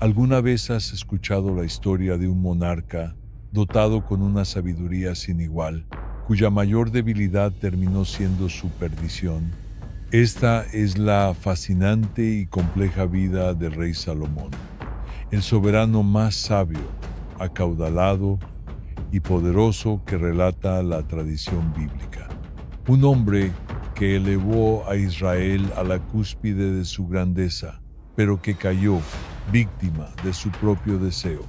¿Alguna vez has escuchado la historia de un monarca dotado con una sabiduría sin igual, cuya mayor debilidad terminó siendo su perdición? Esta es la fascinante y compleja vida del rey Salomón, el soberano más sabio, acaudalado y poderoso que relata la tradición bíblica. Un hombre que elevó a Israel a la cúspide de su grandeza, pero que cayó víctima de su propio deseo.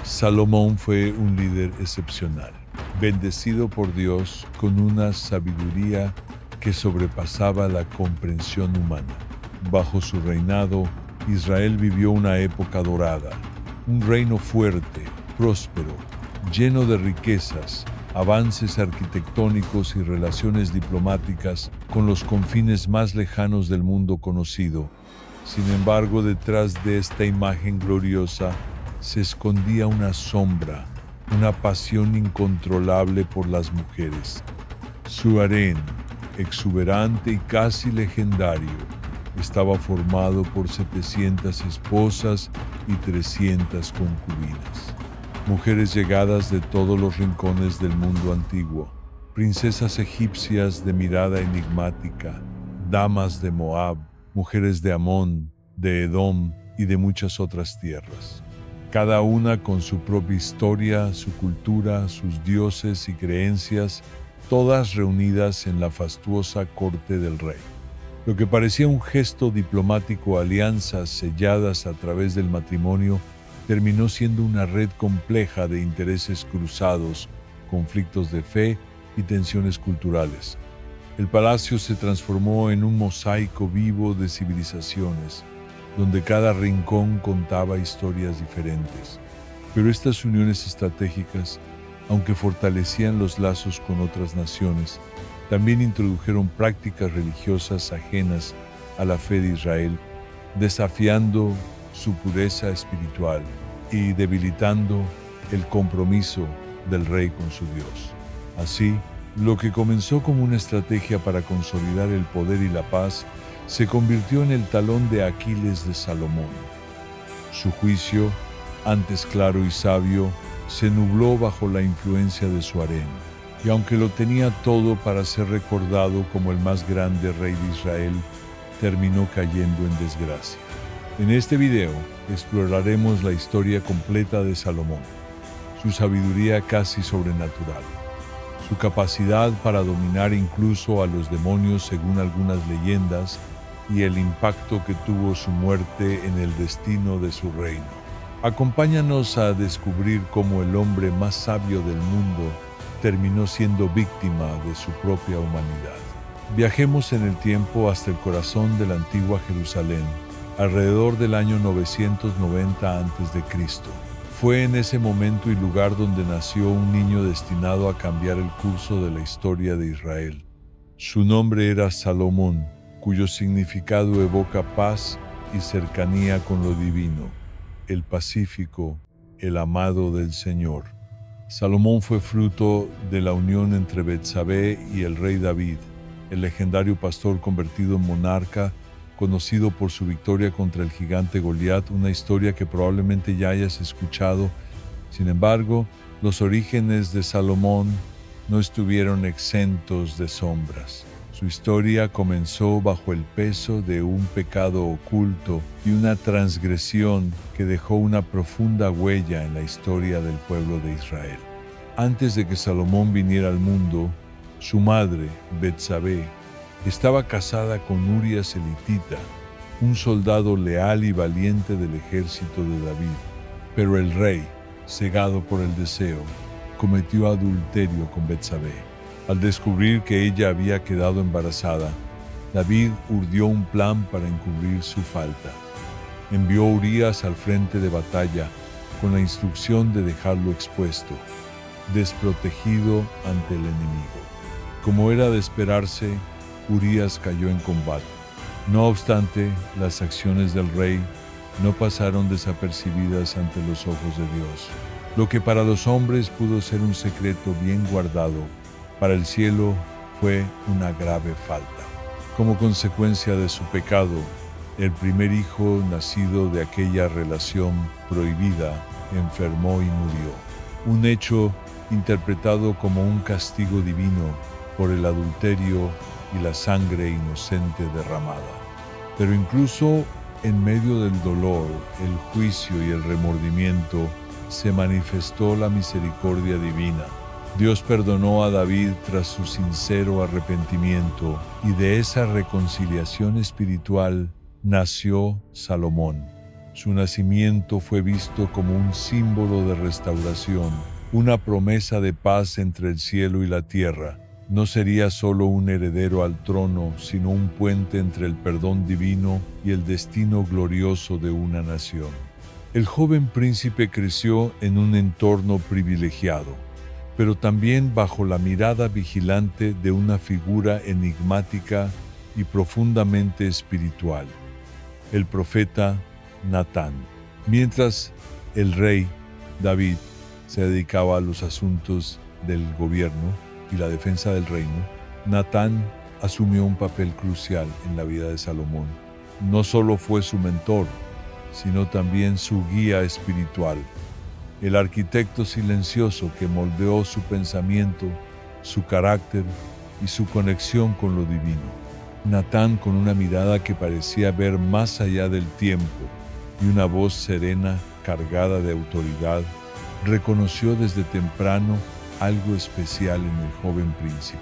Salomón fue un líder excepcional, bendecido por Dios con una sabiduría que sobrepasaba la comprensión humana. Bajo su reinado, Israel vivió una época dorada, un reino fuerte, próspero, lleno de riquezas, avances arquitectónicos y relaciones diplomáticas con los confines más lejanos del mundo conocido. Sin embargo, detrás de esta imagen gloriosa se escondía una sombra, una pasión incontrolable por las mujeres. Su harén, exuberante y casi legendario, estaba formado por 700 esposas y 300 concubinas. Mujeres llegadas de todos los rincones del mundo antiguo, princesas egipcias de mirada enigmática, damas de Moab, mujeres de Amón, de Edom y de muchas otras tierras. Cada una con su propia historia, su cultura, sus dioses y creencias, todas reunidas en la fastuosa corte del rey. Lo que parecía un gesto diplomático, alianzas selladas a través del matrimonio, terminó siendo una red compleja de intereses cruzados, conflictos de fe y tensiones culturales. El palacio se transformó en un mosaico vivo de civilizaciones, donde cada rincón contaba historias diferentes. Pero estas uniones estratégicas, aunque fortalecían los lazos con otras naciones, también introdujeron prácticas religiosas ajenas a la fe de Israel, desafiando su pureza espiritual y debilitando el compromiso del rey con su Dios. Así, lo que comenzó como una estrategia para consolidar el poder y la paz se convirtió en el talón de Aquiles de Salomón. Su juicio, antes claro y sabio, se nubló bajo la influencia de su harén, y aunque lo tenía todo para ser recordado como el más grande rey de Israel, terminó cayendo en desgracia. En este video exploraremos la historia completa de Salomón, su sabiduría casi sobrenatural, su capacidad para dominar incluso a los demonios según algunas leyendas y el impacto que tuvo su muerte en el destino de su reino. Acompáñanos a descubrir cómo el hombre más sabio del mundo terminó siendo víctima de su propia humanidad. Viajemos en el tiempo hasta el corazón de la antigua Jerusalén, alrededor del año 990 a.C. Fue en ese momento y lugar donde nació un niño destinado a cambiar el curso de la historia de Israel. Su nombre era Salomón, cuyo significado evoca paz y cercanía con lo divino, el pacífico, el amado del Señor. Salomón fue fruto de la unión entre Betsabé y el rey David, el legendario pastor convertido en monarca, conocido por su victoria contra el gigante Goliat, una historia que probablemente ya hayas escuchado. Sin embargo, los orígenes de Salomón no estuvieron exentos de sombras. Su historia comenzó bajo el peso de un pecado oculto y una transgresión que dejó una profunda huella en la historia del pueblo de Israel. Antes de que Salomón viniera al mundo, su madre, Betsabé, estaba casada con Urías elitita, un soldado leal y valiente del ejército de David. Pero el rey, cegado por el deseo, cometió adulterio con Betsabé. Al descubrir que ella había quedado embarazada, David urdió un plan para encubrir su falta. Envió a Urías al frente de batalla con la instrucción de dejarlo expuesto, desprotegido ante el enemigo. Como era de esperarse, Urías cayó en combate. No obstante, las acciones del rey no pasaron desapercibidas ante los ojos de Dios. Lo que para los hombres pudo ser un secreto bien guardado, para el cielo fue una grave falta. Como consecuencia de su pecado, El primer hijo nacido de aquella relación prohibida enfermó y murió. Un hecho interpretado como un castigo divino por el adulterio y la sangre inocente derramada. Pero incluso en medio del dolor, el juicio y el remordimiento, se manifestó la misericordia divina. Dios perdonó a David tras su sincero arrepentimiento, y de esa reconciliación espiritual nació Salomón. Su nacimiento fue visto como un símbolo de restauración, una promesa de paz entre el cielo y la tierra. No sería solo un heredero al trono, sino un puente entre el perdón divino y el destino glorioso de una nación. El joven príncipe creció en un entorno privilegiado, pero también bajo la mirada vigilante de una figura enigmática y profundamente espiritual, el profeta Natán. Mientras el rey David se dedicaba a los asuntos del gobierno y la defensa del reino, Natán asumió un papel crucial en la vida de Salomón. No solo fue su mentor, sino también su guía espiritual, el arquitecto silencioso que moldeó su pensamiento, su carácter y su conexión con lo divino. Natán, con una mirada que parecía ver más allá del tiempo y una voz serena cargada de autoridad, reconoció desde temprano algo especial en el joven príncipe.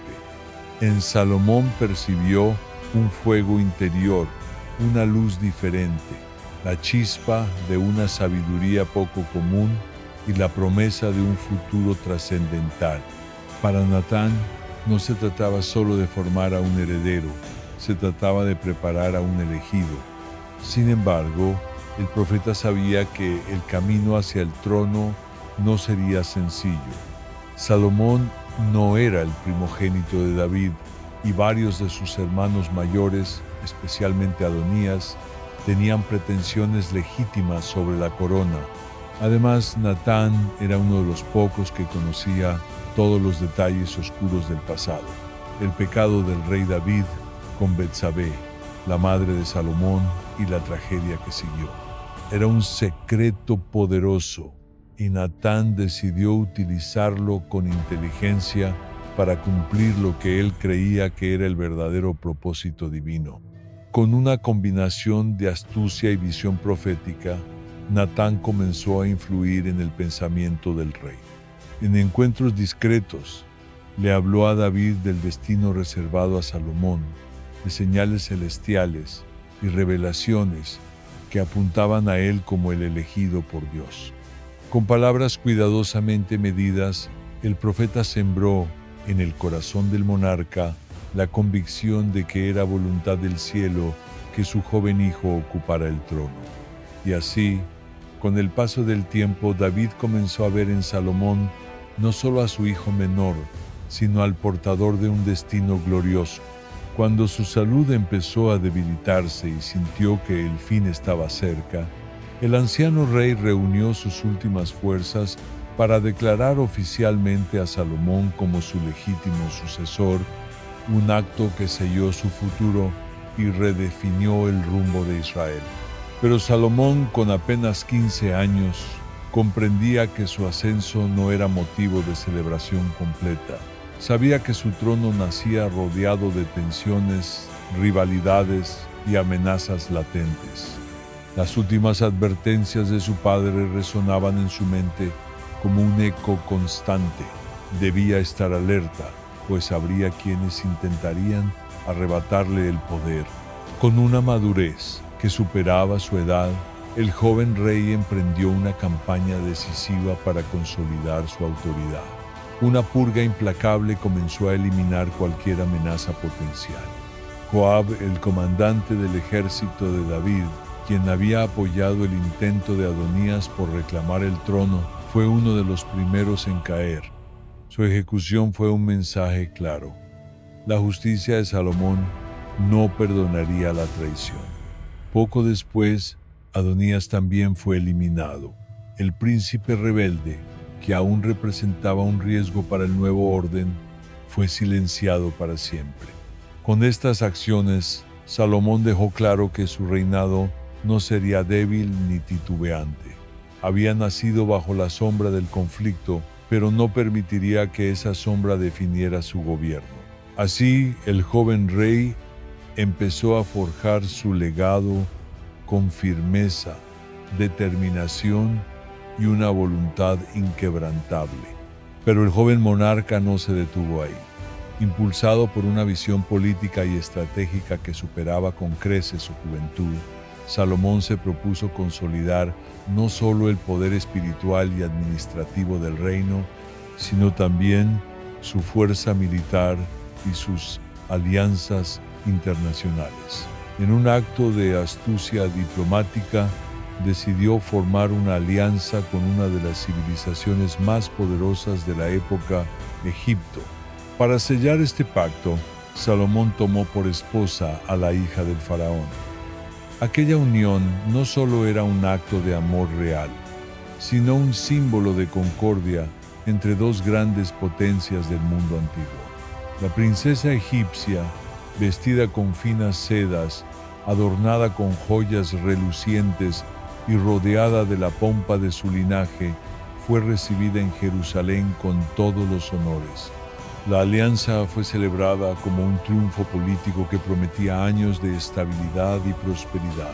En Salomón percibió un fuego interior, una luz diferente, la chispa de una sabiduría poco común y la promesa de un futuro trascendental. Para Natán no se trataba solo de formar a un heredero, se trataba de preparar a un elegido. Sin embargo, el profeta sabía que el camino hacia el trono no sería sencillo. Salomón no era el primogénito de David, y varios de sus hermanos mayores, especialmente Adonías, tenían pretensiones legítimas sobre la corona. Además, Natán era uno de los pocos que conocía todos los detalles oscuros del pasado. El pecado del rey David con Betsabé, la madre de Salomón, y la tragedia que siguió. Era un secreto poderoso, y Natán decidió utilizarlo con inteligencia para cumplir lo que él creía que era el verdadero propósito divino. Con una combinación de astucia y visión profética, Natán comenzó a influir en el pensamiento del rey. En encuentros discretos, le habló a David del destino reservado a Salomón, de señales celestiales y revelaciones que apuntaban a él como el elegido por Dios. Con palabras cuidadosamente medidas, el profeta sembró en el corazón del monarca la convicción de que era voluntad del cielo que su joven hijo ocupara el trono. Y así, con el paso del tiempo, David comenzó a ver en Salomón no solo a su hijo menor, sino al portador de un destino glorioso. Cuando su salud empezó a debilitarse y sintió que el fin estaba cerca, el anciano rey reunió sus últimas fuerzas para declarar oficialmente a Salomón como su legítimo sucesor, un acto que selló su futuro y redefinió el rumbo de Israel. Pero Salomón, con apenas 15 años, comprendía que su ascenso no era motivo de celebración completa. Sabía que su trono nacía rodeado de tensiones, rivalidades y amenazas latentes. Las últimas advertencias de su padre resonaban en su mente como un eco constante. Debía estar alerta, pues habría quienes intentarían arrebatarle el poder. Con una madurez que superaba su edad, el joven rey emprendió una campaña decisiva para consolidar su autoridad. Una purga implacable comenzó a eliminar cualquier amenaza potencial. Joab, el comandante del ejército de David, quien había apoyado el intento de Adonías por reclamar el trono, fue uno de los primeros en caer. Su ejecución fue un mensaje claro. La justicia de Salomón no perdonaría la traición. Poco después, Adonías también fue eliminado. El príncipe rebelde, que aún representaba un riesgo para el nuevo orden, fue silenciado para siempre. Con estas acciones, Salomón dejó claro que su reinado no sería débil ni titubeante. Había nacido bajo la sombra del conflicto, pero no permitiría que esa sombra definiera su gobierno. Así, el joven rey empezó a forjar su legado con firmeza, determinación y una voluntad inquebrantable. Pero el joven monarca no se detuvo ahí. Impulsado por una visión política y estratégica que superaba con creces su juventud, Salomón se propuso consolidar no solo el poder espiritual y administrativo del reino, sino también su fuerza militar y sus alianzas internacionales. En un acto de astucia diplomática, decidió formar una alianza con una de las civilizaciones más poderosas de la época, Egipto. Para sellar este pacto, Salomón tomó por esposa a la hija del faraón. Aquella unión no solo era un acto de amor real, sino un símbolo de concordia entre dos grandes potencias del mundo antiguo. La princesa egipcia, vestida con finas sedas, adornada con joyas relucientes y rodeada de la pompa de su linaje, fue recibida en Jerusalén con todos los honores. La alianza fue celebrada como un triunfo político que prometía años de estabilidad y prosperidad.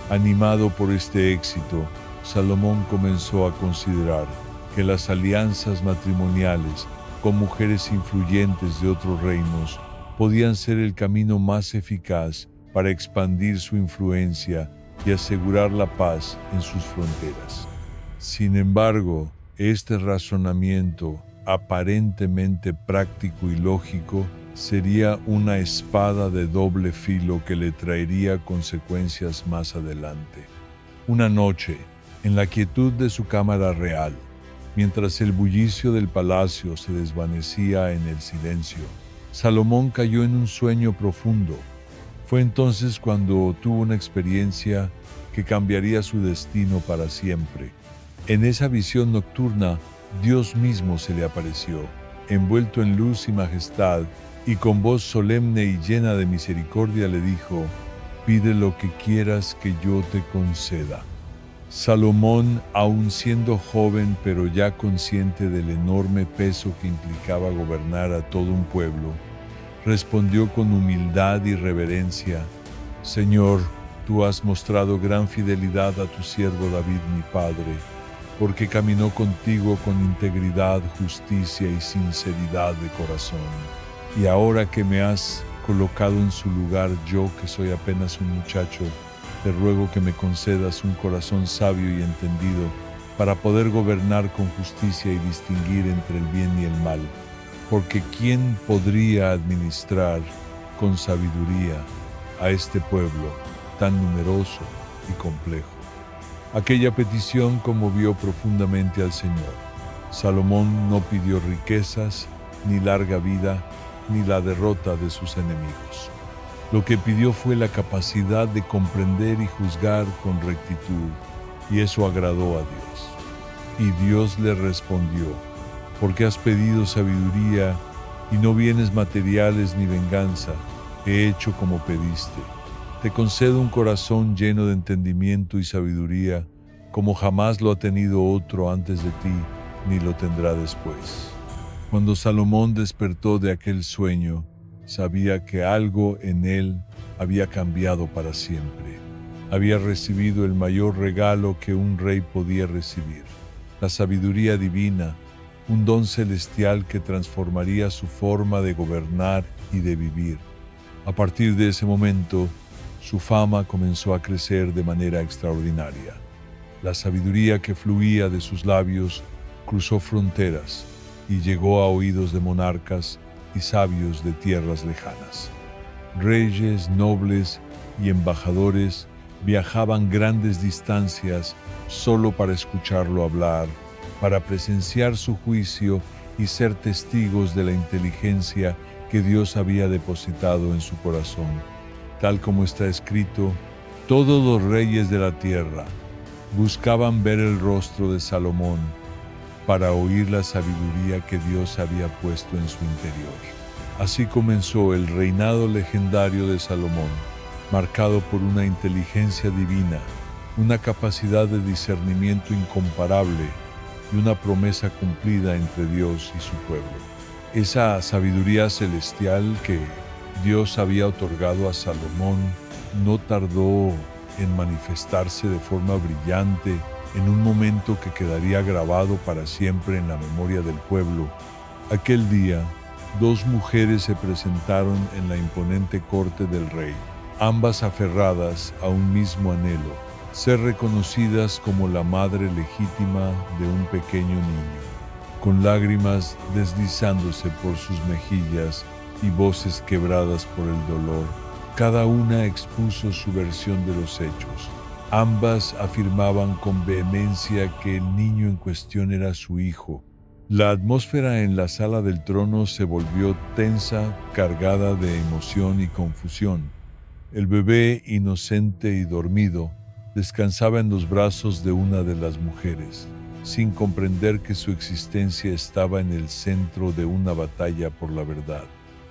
Animado por este éxito, Salomón comenzó a considerar que las alianzas matrimoniales con mujeres influyentes de otros reinos podían ser el camino más eficaz para expandir su influencia y asegurar la paz en sus fronteras. Sin embargo, este razonamiento, aparentemente práctico y lógico, sería una espada de doble filo que le traería consecuencias más adelante. Una noche, en la quietud de su cámara real, mientras el bullicio del palacio se desvanecía en el silencio, Salomón cayó en un sueño profundo. Fue entonces cuando tuvo una experiencia que cambiaría su destino para siempre. En esa visión nocturna, Dios mismo se le apareció, envuelto en luz y majestad, y con voz solemne y llena de misericordia le dijo: «Pide lo que quieras que yo te conceda». Salomón, aun siendo joven pero ya consciente del enorme peso que implicaba gobernar a todo un pueblo, respondió con humildad y reverencia: «Señor, tú has mostrado gran fidelidad a tu siervo David, mi padre, porque caminó contigo con integridad, justicia y sinceridad de corazón. Y ahora que me has colocado en su lugar, yo, que soy apenas un muchacho, te ruego que me concedas un corazón sabio y entendido para poder gobernar con justicia y distinguir entre el bien y el mal. Porque ¿quién podría administrar con sabiduría a este pueblo tan numeroso y complejo?». Aquella petición conmovió profundamente al Señor. Salomón no pidió riquezas, ni larga vida, ni la derrota de sus enemigos. Lo que pidió fue la capacidad de comprender y juzgar con rectitud, y eso agradó a Dios. Y Dios le respondió: «Porque has pedido sabiduría y no bienes materiales ni venganza, he hecho como pediste. Te concedo un corazón lleno de entendimiento y sabiduría, como jamás lo ha tenido otro antes de ti, ni lo tendrá después». Cuando Salomón despertó de aquel sueño, sabía que algo en él había cambiado para siempre. Había recibido el mayor regalo que un rey podía recibir: la sabiduría divina, un don celestial que transformaría su forma de gobernar y de vivir. A partir de ese momento, su fama comenzó a crecer de manera extraordinaria. La sabiduría que fluía de sus labios cruzó fronteras y llegó a oídos de monarcas y sabios de tierras lejanas. Reyes, nobles y embajadores viajaban grandes distancias solo para escucharlo hablar, para presenciar su juicio y ser testigos de la inteligencia que Dios había depositado en su corazón. Tal como está escrito: «Todos los reyes de la tierra buscaban ver el rostro de Salomón para oír la sabiduría que Dios había puesto en su interior». Así comenzó el reinado legendario de Salomón, marcado por una inteligencia divina, una capacidad de discernimiento incomparable y una promesa cumplida entre Dios y su pueblo. Esa sabiduría celestial que Dios había otorgado a Salomón no tardó en manifestarse de forma brillante en un momento que quedaría grabado para siempre en la memoria del pueblo. Aquel día, dos mujeres se presentaron en la imponente corte del rey, ambas aferradas a un mismo anhelo: ser reconocidas como la madre legítima de un pequeño niño. Con lágrimas deslizándose por sus mejillas y voces quebradas por el dolor, cada una expuso su versión de los hechos. Ambas afirmaban con vehemencia que el niño en cuestión era su hijo. La atmósfera en la sala del trono se volvió tensa, cargada de emoción y confusión. El bebé, inocente y dormido, descansaba en los brazos de una de las mujeres, sin comprender que su existencia estaba en el centro de una batalla por la verdad.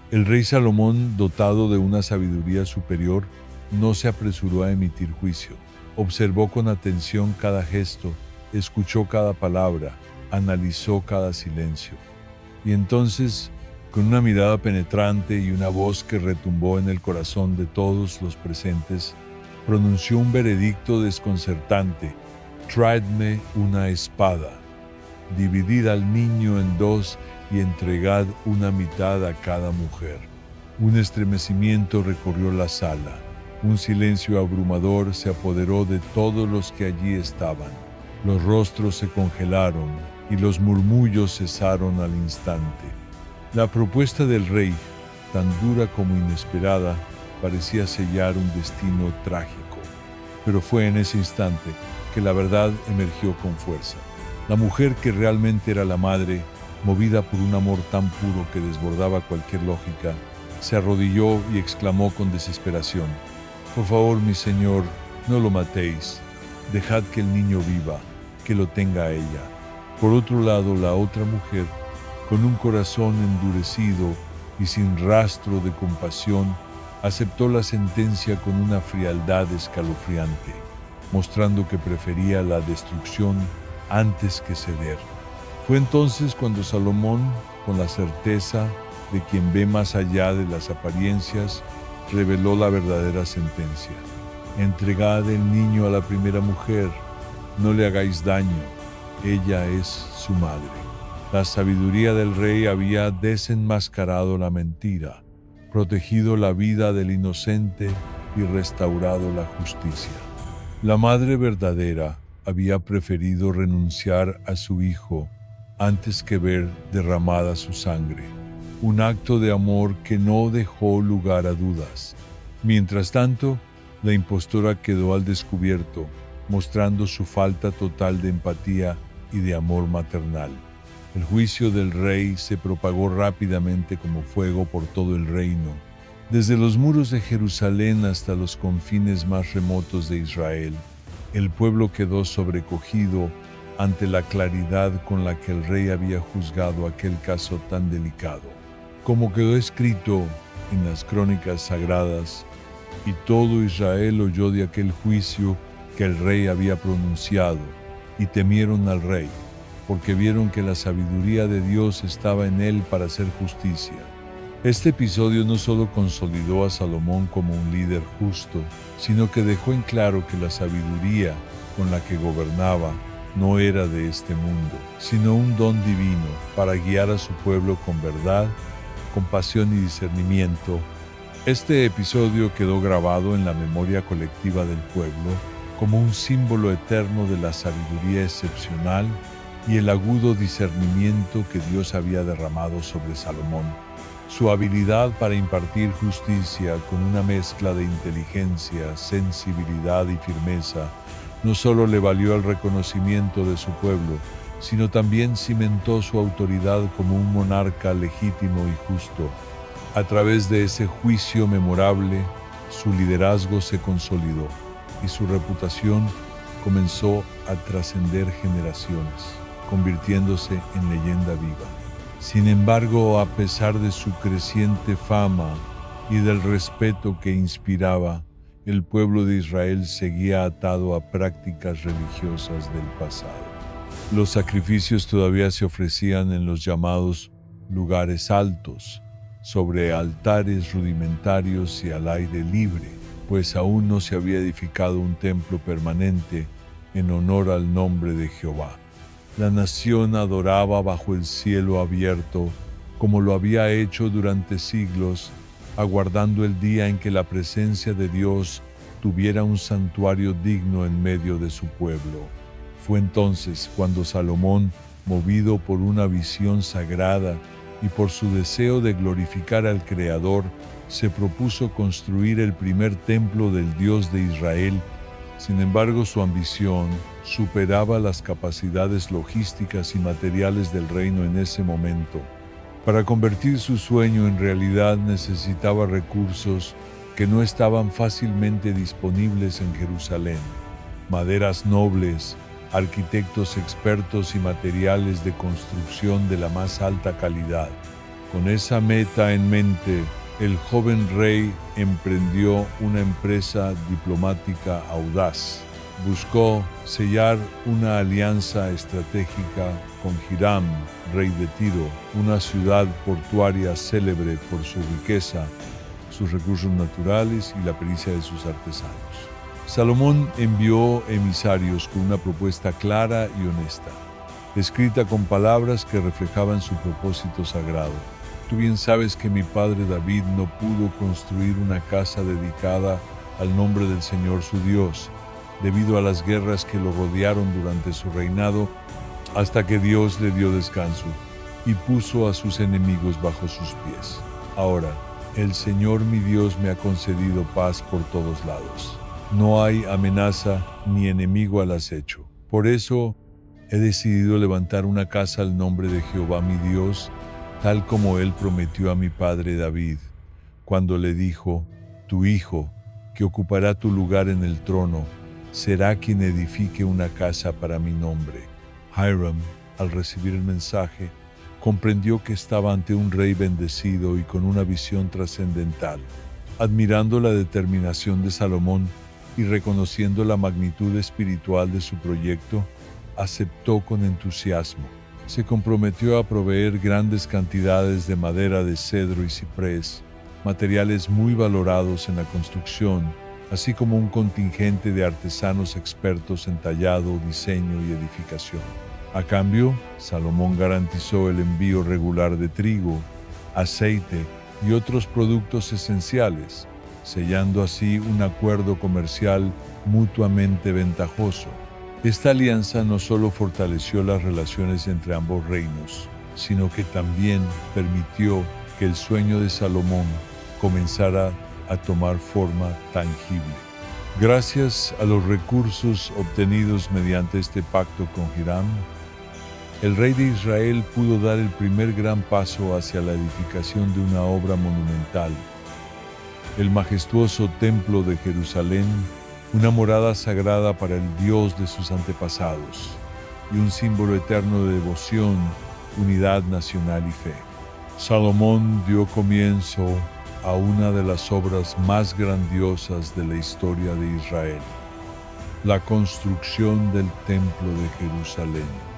El rey Salomón, dotado de una sabiduría superior, no se apresuró a emitir juicio. Observó con atención cada gesto, escuchó cada palabra, analizó cada silencio. Y entonces, con una mirada penetrante y una voz que retumbó en el corazón de todos los presentes, pronunció un veredicto desconcertante: traedme una espada, dividid al niño en dos y entregad una mitad a cada mujer. Un estremecimiento recorrió la sala. Un silencio abrumador se apoderó de todos los que allí estaban. Los rostros se congelaron y los murmullos cesaron al instante. La propuesta del rey, tan dura como inesperada, parecía sellar un destino trágico. Pero fue en ese instante que la verdad emergió con fuerza. La mujer que realmente era la madre, movida por un amor tan puro que desbordaba cualquier lógica, se arrodilló y exclamó con desesperación: «Por favor, mi señor, no lo matéis. Dejad que el niño viva, que lo tenga ella». Por otro lado, la otra mujer, con un corazón endurecido y sin rastro de compasión, aceptó la sentencia con una frialdad escalofriante, mostrando que prefería la destrucción antes que ceder. Fue entonces cuando Salomón, con la certeza de quien ve más allá de las apariencias, reveló la verdadera sentencia: «Entregad el niño a la primera mujer, no le hagáis daño, ella es su madre». La sabiduría del rey había desenmascarado la mentira, protegido la vida del inocente y restaurado la justicia. La madre verdadera había preferido renunciar a su hijo antes que ver derramada su sangre, un acto de amor que no dejó lugar a dudas. Mientras tanto, la impostora quedó al descubierto, mostrando su falta total de empatía y de amor maternal. El juicio del rey se propagó rápidamente como fuego por todo el reino, desde los muros de Jerusalén hasta los confines más remotos de Israel. El pueblo quedó sobrecogido ante la claridad con la que el rey había juzgado aquel caso tan delicado. Como quedó escrito en las crónicas sagradas, y todo Israel oyó de aquel juicio que el rey había pronunciado, y temieron al rey, porque vieron que la sabiduría de Dios estaba en él para hacer justicia. Este episodio no solo consolidó a Salomón como un líder justo, sino que dejó en claro que la sabiduría con la que gobernaba no era de este mundo, sino un don divino para guiar a su pueblo con verdad, compasión y discernimiento. Este episodio quedó grabado en la memoria colectiva del pueblo como un símbolo eterno de la sabiduría excepcional y el agudo discernimiento que Dios había derramado sobre Salomón. Su habilidad para impartir justicia con una mezcla de inteligencia, sensibilidad y firmeza no solo le valió el reconocimiento de su pueblo, sino también cimentó su autoridad como un monarca legítimo y justo. A través de ese juicio memorable, su liderazgo se consolidó y su reputación comenzó a trascender generaciones, convirtiéndose en leyenda viva. Sin embargo, a pesar de su creciente fama y del respeto que inspiraba, el pueblo de Israel seguía atado a prácticas religiosas del pasado. Los sacrificios todavía se ofrecían en los llamados lugares altos, sobre altares rudimentarios y al aire libre, pues aún no se había edificado un templo permanente en honor al nombre de Jehová. La nación adoraba bajo el cielo abierto, como lo había hecho durante siglos, aguardando el día en que la presencia de Dios tuviera un santuario digno en medio de su pueblo. Fue entonces cuando Salomón, movido por una visión sagrada y por su deseo de glorificar al Creador, se propuso construir el primer templo del Dios de Israel. Sin embargo, su ambición superaba las capacidades logísticas y materiales del reino en ese momento. Para convertir su sueño en realidad necesitaba recursos que no estaban fácilmente disponibles en Jerusalén: maderas nobles, arquitectos expertos y materiales de construcción de la más alta calidad. Con esa meta en mente, el joven rey emprendió una empresa diplomática audaz. Buscó sellar una alianza estratégica con Hiram, rey de Tiro, una ciudad portuaria célebre por su riqueza, sus recursos naturales y la pericia de sus artesanos. Salomón envió emisarios con una propuesta clara y honesta, escrita con palabras que reflejaban su propósito sagrado. Tú bien sabes que mi padre David no pudo construir una casa dedicada al nombre del Señor su Dios, debido a las guerras que lo rodearon durante su reinado, hasta que Dios le dio descanso y puso a sus enemigos bajo sus pies. Ahora, el Señor mi Dios me ha concedido paz por todos lados. No hay amenaza ni enemigo al acecho. Por eso he decidido levantar una casa al nombre de Jehová mi Dios, tal como él prometió a mi padre David, cuando le dijo: tu hijo, que ocupará tu lugar en el trono, será quien edifique una casa para mi nombre. Hiram, al recibir el mensaje, comprendió que estaba ante un rey bendecido y con una visión trascendental. Admirando la determinación de Salomón y reconociendo la magnitud espiritual de su proyecto, aceptó con entusiasmo. Se comprometió a proveer grandes cantidades de madera de cedro y ciprés, materiales muy valorados en la construcción, así como un contingente de artesanos expertos en tallado, diseño y edificación. A cambio, Salomón garantizó el envío regular de trigo, aceite y otros productos esenciales, sellando así un acuerdo comercial mutuamente ventajoso. Esta alianza no solo fortaleció las relaciones entre ambos reinos, sino que también permitió que el sueño de Salomón comenzara a tomar forma tangible. Gracias a los recursos obtenidos mediante este pacto con Hiram, el rey de Israel pudo dar el primer gran paso hacia la edificación de una obra monumental: el majestuoso templo de Jerusalén, una morada sagrada para el Dios de sus antepasados y un símbolo eterno de devoción, unidad nacional y fe. Salomón dio comienzo a una de las obras más grandiosas de la historia de Israel: la construcción del Templo de Jerusalén.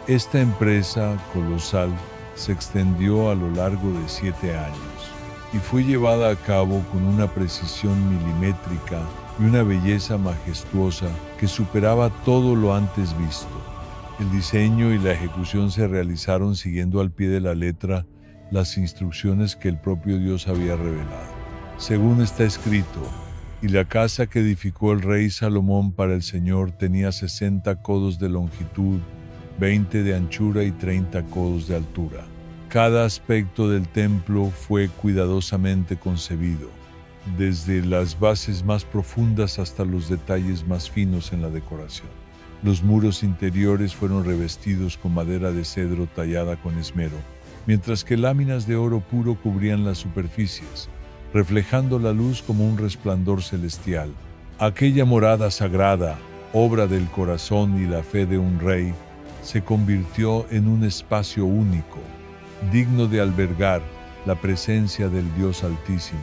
Esta empresa colosal se extendió a lo largo de 7 años y fue llevada a cabo con una precisión milimétrica y una belleza majestuosa que superaba todo lo antes visto. El diseño y la ejecución se realizaron siguiendo al pie de la letra las instrucciones que el propio Dios había revelado. Según está escrito: y la casa que edificó el rey Salomón para el Señor tenía 60 codos de longitud, 20 de anchura y 30 codos de altura. Cada aspecto del templo fue cuidadosamente concebido, desde las bases más profundas hasta los detalles más finos en la decoración. Los muros interiores fueron revestidos con madera de cedro tallada con esmero, mientras que láminas de oro puro cubrían las superficies, reflejando la luz como un resplandor celestial. Aquella morada sagrada, obra del corazón y la fe de un rey, se convirtió en un espacio único, digno de albergar la presencia del Dios Altísimo.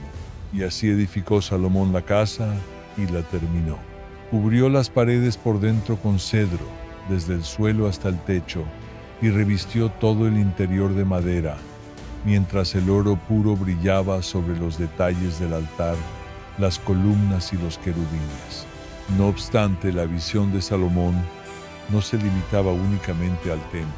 Y así edificó Salomón la casa, y la terminó. Cubrió las paredes por dentro con cedro, desde el suelo hasta el techo, y revistió todo el interior de madera, mientras el oro puro brillaba sobre los detalles del altar, las columnas y los querubines. No obstante, la visión de Salomón no se limitaba únicamente al templo.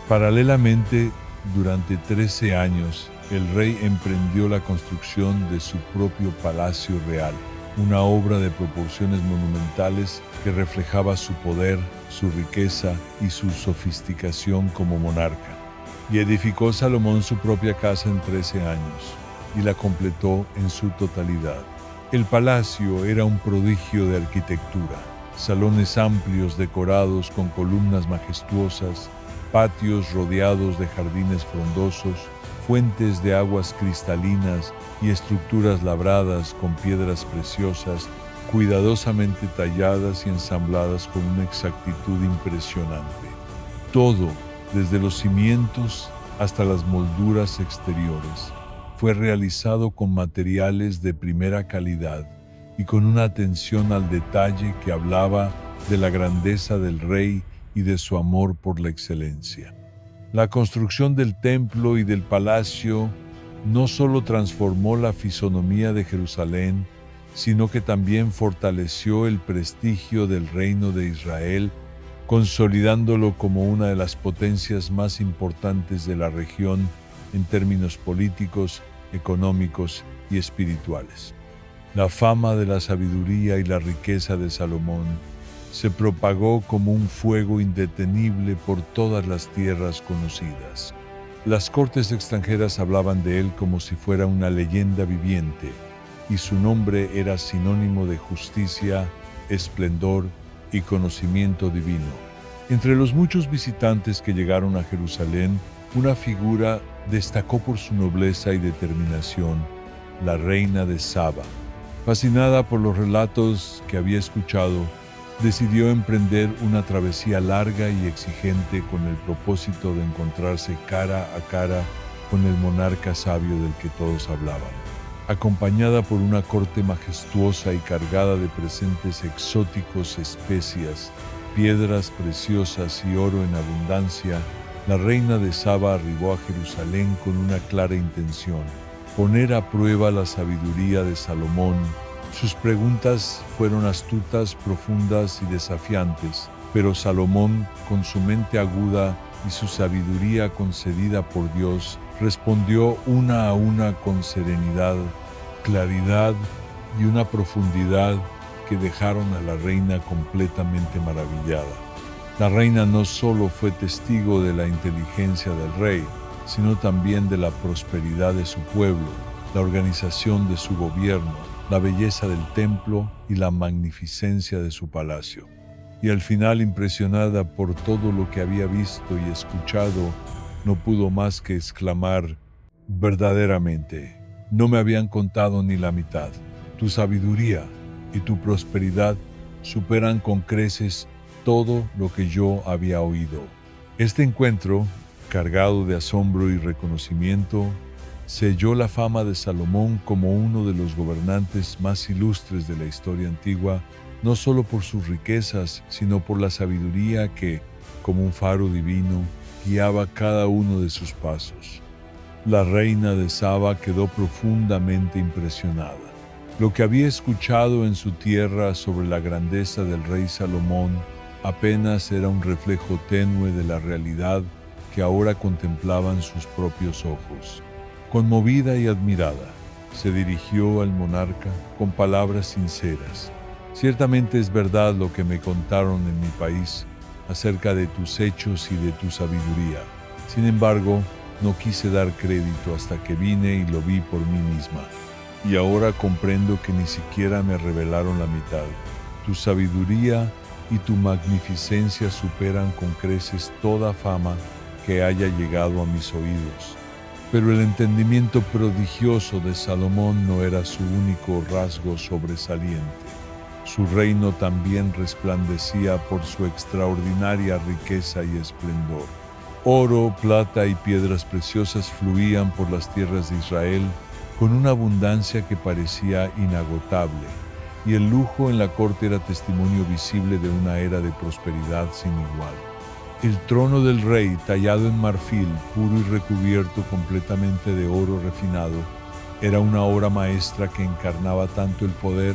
Paralelamente, durante 13 años, el rey emprendió la construcción de su propio palacio real, una obra de proporciones monumentales que reflejaba su poder, su riqueza y su sofisticación como monarca. Y edificó Salomón su propia casa en 13 años, y la completó en su totalidad. El palacio era un prodigio de arquitectura, salones amplios decorados con columnas majestuosas, patios rodeados de jardines frondosos, fuentes de aguas cristalinas y estructuras labradas con piedras preciosas, cuidadosamente talladas y ensambladas con una exactitud impresionante. Todo, desde los cimientos hasta las molduras exteriores, fue realizado con materiales de primera calidad y con una atención al detalle que hablaba de la grandeza del rey y de su amor por la excelencia. La construcción del templo y del palacio no solo transformó la fisonomía de Jerusalén, sino que también fortaleció el prestigio del reino de Israel, consolidándolo como una de las potencias más importantes de la región en términos políticos, económicos y espirituales. La fama de la sabiduría y la riqueza de Salomón se propagó como un fuego indetenible por todas las tierras conocidas. Las cortes extranjeras hablaban de él como si fuera una leyenda viviente, y su nombre era sinónimo de justicia, esplendor y conocimiento divino. Entre los muchos visitantes que llegaron a Jerusalén, una figura destacó por su nobleza y determinación, la reina de Saba. Fascinada por los relatos que había escuchado, decidió emprender una travesía larga y exigente con el propósito de encontrarse cara a cara con el monarca sabio del que todos hablaban. Acompañada por una corte majestuosa y cargada de presentes exóticos, especias, piedras preciosas y oro en abundancia, la reina de Saba arribó a Jerusalén con una clara intención: poner a prueba la sabiduría de Salomón. Sus preguntas fueron astutas, profundas y desafiantes, pero Salomón, con su mente aguda y su sabiduría concedida por Dios, respondió una a una con serenidad, claridad y una profundidad que dejaron a la reina completamente maravillada. La reina no solo fue testigo de la inteligencia del rey, sino también de la prosperidad de su pueblo, la organización de su gobierno, la belleza del templo y la magnificencia de su palacio. Y al final, impresionada por todo lo que había visto y escuchado, no pudo más que exclamar: verdaderamente, no me habían contado ni la mitad. Tu sabiduría y tu prosperidad superan con creces todo lo que yo había oído. Este encuentro, cargado de asombro y reconocimiento, selló la fama de Salomón como uno de los gobernantes más ilustres de la historia antigua, no solo por sus riquezas, sino por la sabiduría que, como un faro divino, guiaba cada uno de sus pasos. La reina de Saba quedó profundamente impresionada. Lo que había escuchado en su tierra sobre la grandeza del rey Salomón apenas era un reflejo tenue de la realidad que ahora contemplaban sus propios ojos. Conmovida y admirada, se dirigió al monarca con palabras sinceras. Ciertamente es verdad lo que me contaron en mi país acerca de tus hechos y de tu sabiduría. Sin embargo, no quise dar crédito hasta que vine y lo vi por mí misma. Y ahora comprendo que ni siquiera me revelaron la mitad. Tu sabiduría y tu magnificencia superan con creces toda fama que haya llegado a mis oídos. Pero el entendimiento prodigioso de Salomón no era su único rasgo sobresaliente. Su reino también resplandecía por su extraordinaria riqueza y esplendor. Oro, plata y piedras preciosas fluían por las tierras de Israel con una abundancia que parecía inagotable, y el lujo en la corte era testimonio visible de una era de prosperidad sin igual. El trono del rey, tallado en marfil, puro y recubierto completamente de oro refinado, era una obra maestra que encarnaba tanto el poder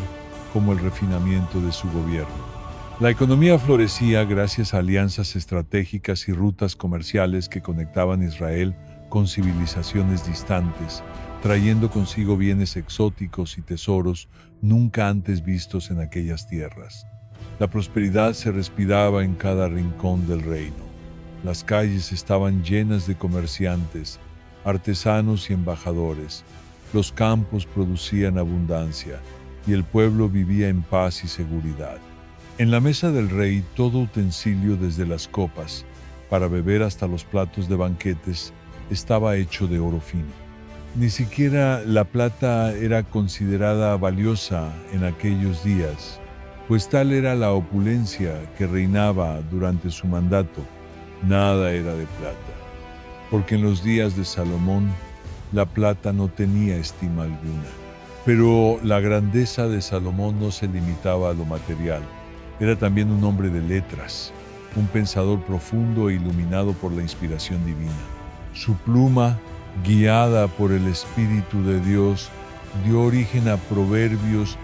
como el refinamiento de su gobierno. La economía florecía gracias a alianzas estratégicas y rutas comerciales que conectaban Israel con civilizaciones distantes, trayendo consigo bienes exóticos y tesoros nunca antes vistos en aquellas tierras. La prosperidad se respiraba en cada rincón del reino. Las calles estaban llenas de comerciantes, artesanos y embajadores. Los campos producían abundancia y el pueblo vivía en paz y seguridad. En la mesa del rey todo utensilio, desde las copas para beber hasta los platos de banquetes, estaba hecho de oro fino. Ni siquiera la plata era considerada valiosa en aquellos días, pues tal era la opulencia que reinaba durante su mandato. Nada era de plata, porque en los días de Salomón la plata no tenía estima alguna. Pero la grandeza de Salomón no se limitaba a lo material. Era también un hombre de letras, un pensador profundo e iluminado por la inspiración divina. Su pluma, guiada por el Espíritu de Dios, dio origen a proverbios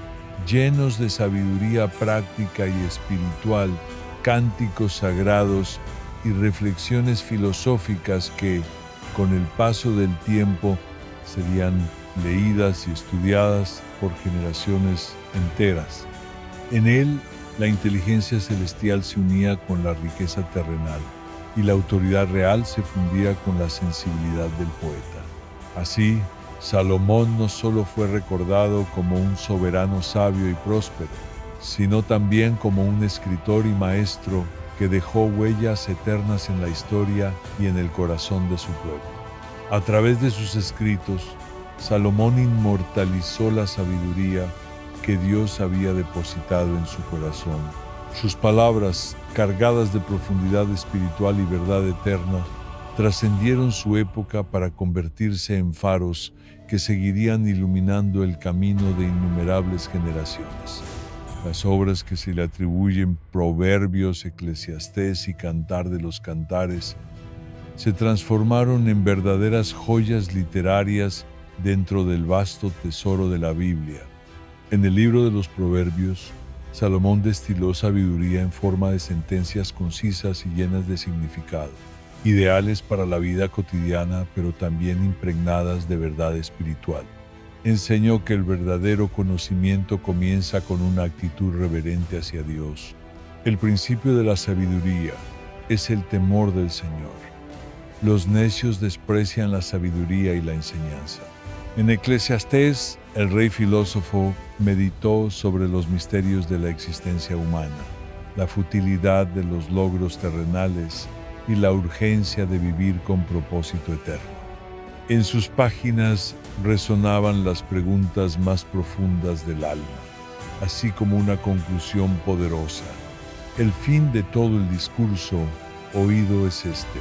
llenos de sabiduría práctica y espiritual, cánticos sagrados y reflexiones filosóficas que, con el paso del tiempo, serían leídas y estudiadas por generaciones enteras. En él, la inteligencia celestial se unía con la riqueza terrenal y la autoridad real se fundía con la sensibilidad del poeta. Así, Salomón no solo fue recordado como un soberano sabio y próspero, sino también como un escritor y maestro que dejó huellas eternas en la historia y en el corazón de su pueblo. A través de sus escritos, Salomón inmortalizó la sabiduría que Dios había depositado en su corazón. Sus palabras, cargadas de profundidad espiritual y verdad eterna, trascendieron su época para convertirse en faros que seguirían iluminando el camino de innumerables generaciones. Las obras que se le atribuyen, Proverbios, Eclesiastés y Cantar de los Cantares, se transformaron en verdaderas joyas literarias dentro del vasto tesoro de la Biblia. En el libro de los Proverbios, Salomón destiló sabiduría en forma de sentencias concisas y llenas de significado, ideales para la vida cotidiana, pero también impregnadas de verdad espiritual. Enseñó que el verdadero conocimiento comienza con una actitud reverente hacia Dios. El principio de la sabiduría es el temor del Señor. Los necios desprecian la sabiduría y la enseñanza. En Eclesiastés, el rey filósofo meditó sobre los misterios de la existencia humana, la futilidad de los logros terrenales y la urgencia de vivir con propósito eterno. En sus páginas resonaban las preguntas más profundas del alma, así como una conclusión poderosa. El fin de todo el discurso oído es este: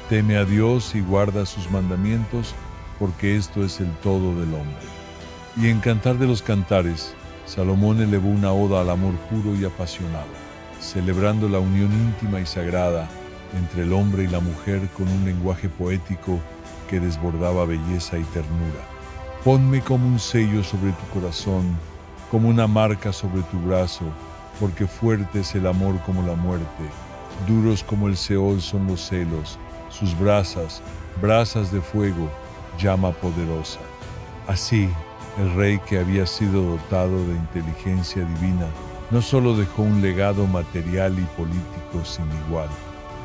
teme a Dios y guarda sus mandamientos, porque esto es el todo del hombre. Y en Cantar de los Cantares, Salomón elevó una oda al amor puro y apasionado, celebrando la unión íntima y sagrada entre el hombre y la mujer con un lenguaje poético que desbordaba belleza y ternura. Ponme como un sello sobre tu corazón, como una marca sobre tu brazo, porque fuerte es el amor como la muerte, duros como el Seol son los celos, sus brasas, brasas de fuego, llama poderosa. Así, el rey, que había sido dotado de inteligencia divina, no solo dejó un legado material y político sin igual,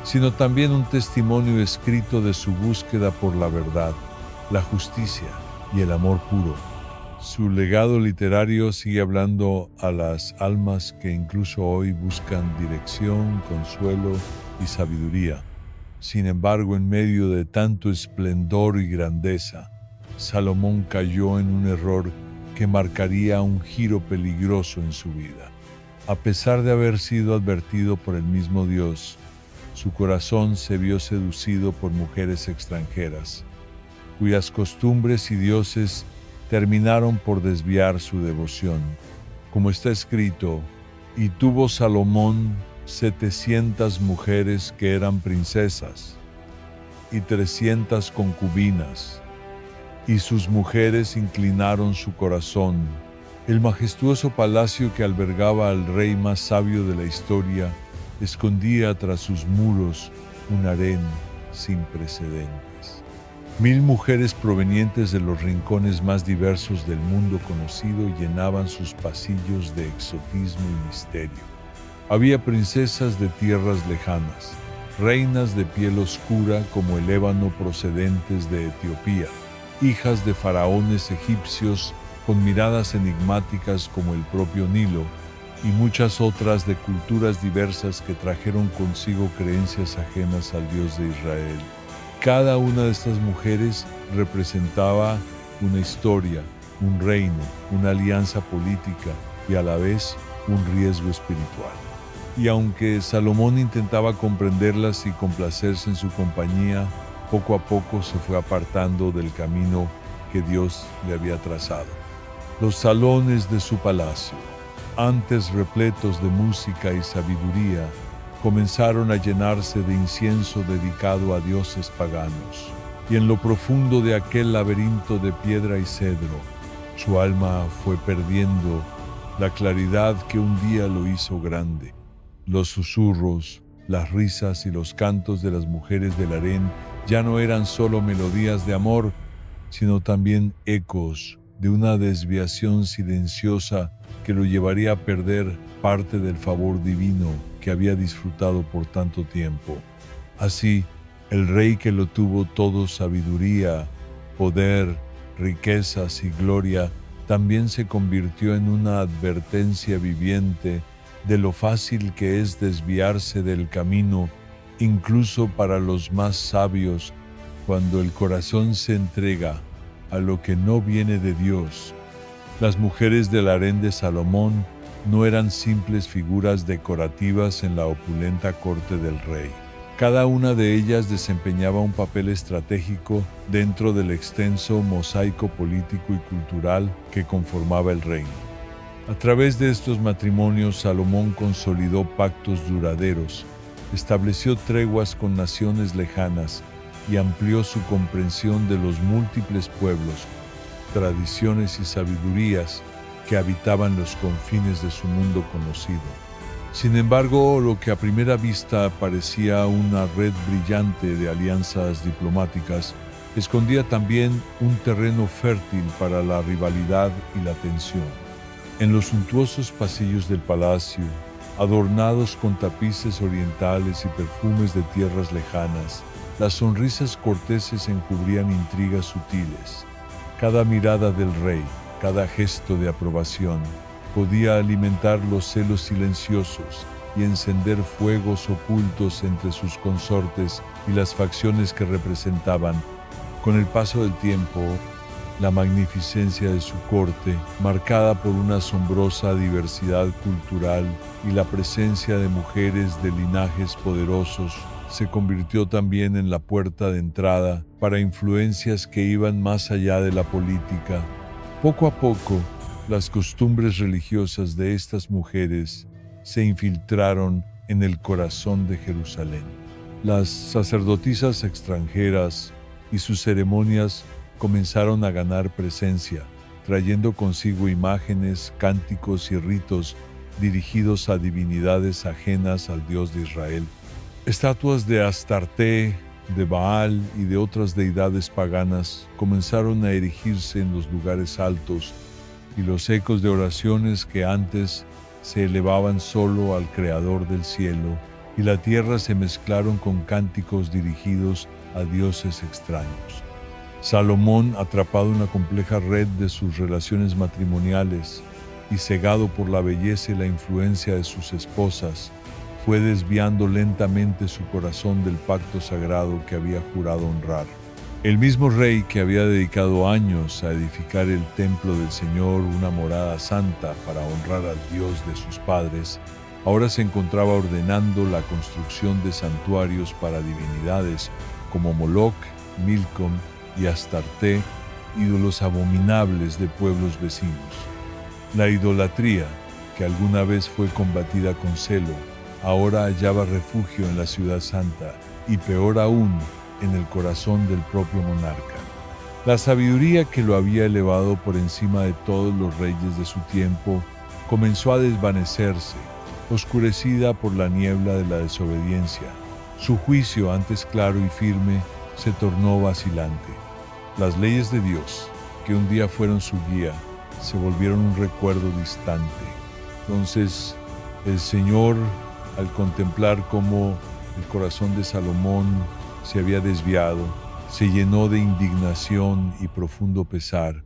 sino también un testimonio escrito de su búsqueda por la verdad, la justicia y el amor puro. Su legado literario sigue hablando a las almas que incluso hoy buscan dirección, consuelo y sabiduría. Sin embargo, en medio de tanto esplendor y grandeza, Salomón cayó en un error que marcaría un giro peligroso en su vida. A pesar de haber sido advertido por el mismo Dios, su corazón se vio seducido por mujeres extranjeras, cuyas costumbres y dioses terminaron por desviar su devoción. como está escrito, y tuvo Salomón 700 mujeres que eran princesas, y 300 concubinas, y sus mujeres inclinaron su corazón. El majestuoso palacio que albergaba al rey más sabio de la historia escondía tras sus muros un harén sin precedentes. 1000 mujeres provenientes de los rincones más diversos del mundo conocido llenaban sus pasillos de exotismo y misterio. Había princesas de tierras lejanas, reinas de piel oscura como el ébano procedentes de Etiopía, hijas de faraones egipcios con miradas enigmáticas como el propio Nilo, y muchas otras de culturas diversas que trajeron consigo creencias ajenas al Dios de Israel. Cada una de estas mujeres representaba una historia, un reino, una alianza política y a la vez un riesgo espiritual. Y aunque Salomón intentaba comprenderlas y complacerse en su compañía, poco a poco se fue apartando del camino que Dios le había trazado. Los salones de su palacio, antes repletos de música y sabiduría, comenzaron a llenarse de incienso dedicado a dioses paganos. Y en lo profundo de aquel laberinto de piedra y cedro, su alma fue perdiendo la claridad que un día lo hizo grande. Los susurros, las risas y los cantos de las mujeres del harén ya no eran solo melodías de amor, sino también ecos de una desviación silenciosa que lo llevaría a perder parte del favor divino que había disfrutado por tanto tiempo. Así, el rey que lo tuvo todo sabiduría, poder, riquezas y gloria, también se convirtió en una advertencia viviente de lo fácil que es desviarse del camino, incluso para los más sabios, cuando el corazón se entrega a lo que no viene de Dios. Las mujeres del harén de Salomón no eran simples figuras decorativas en la opulenta corte del rey. Cada una de ellas desempeñaba un papel estratégico dentro del extenso mosaico político y cultural que conformaba el reino. A través de estos matrimonios, Salomón consolidó pactos duraderos, estableció treguas con naciones lejanas y amplió su comprensión de los múltiples pueblos, tradiciones y sabidurías que habitaban los confines de su mundo conocido. Sin embargo, lo que a primera vista parecía una red brillante de alianzas diplomáticas, escondía también un terreno fértil para la rivalidad y la tensión. En los suntuosos pasillos del palacio, adornados con tapices orientales y perfumes de tierras lejanas, las sonrisas corteses encubrían intrigas sutiles. Cada mirada del rey, cada gesto de aprobación, podía alimentar los celos silenciosos y encender fuegos ocultos entre sus consortes y las facciones que representaban. Con el paso del tiempo, la magnificencia de su corte, marcada por una asombrosa diversidad cultural y la presencia de mujeres de linajes poderosos, se convirtió también en la puerta de entrada para influencias que iban más allá de la política. Poco a poco, las costumbres religiosas de estas mujeres se infiltraron en el corazón de Jerusalén. Las sacerdotisas extranjeras y sus ceremonias comenzaron a ganar presencia, trayendo consigo imágenes, cánticos y ritos dirigidos a divinidades ajenas al Dios de Israel. Estatuas de Astarte, de Baal y de otras deidades paganas comenzaron a erigirse en los lugares altos, y los ecos de oraciones que antes se elevaban solo al Creador del cielo y la tierra se mezclaron con cánticos dirigidos a dioses extraños. Salomón, atrapado en la compleja red de sus relaciones matrimoniales y cegado por la belleza y la influencia de sus esposas, fue desviando lentamente su corazón del pacto sagrado que había jurado honrar. El mismo rey que había dedicado años a edificar el templo del Señor, una morada santa para honrar al Dios de sus padres, ahora se encontraba ordenando la construcción de santuarios para divinidades como Moloc, Milcom y Astarte, ídolos abominables de pueblos vecinos. La idolatría, que alguna vez fue combatida con celo, ahora hallaba refugio en la ciudad santa y peor aún, en el corazón del propio monarca. La sabiduría que lo había elevado por encima de todos los reyes de su tiempo comenzó a desvanecerse, oscurecida por la niebla de la desobediencia. Su juicio, antes claro y firme, se tornó vacilante. Las leyes de Dios, que un día fueron su guía, se volvieron un recuerdo distante. Entonces, el Señor, al contemplar cómo el corazón de Salomón se había desviado, se llenó de indignación y profundo pesar.